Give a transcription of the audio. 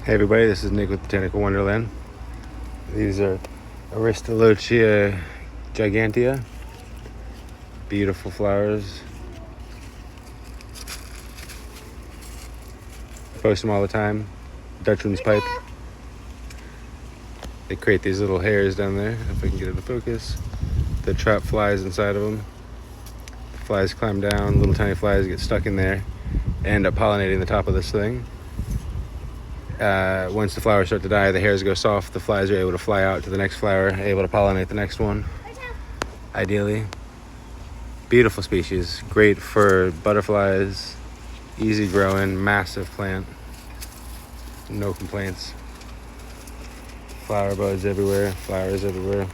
Hey everybody, this is Nick with Botanical Wonderland. These are Aristolochia gigantea. Beautiful flowers. Post them all the time. Dutchman's pipe. They create these little hairs down there, if I can get it to focus. They trap flies inside of them. The flies climb down, little tiny flies get stuck in there, end up pollinating the top of this thing. Once the flowers start to die, the hairs go soft, the flies are able to fly out to the next flower, able to pollinate the next one, ideally. Beautiful species, great for butterflies, easy growing, massive plant, no complaints. Flower buds everywhere, flowers everywhere.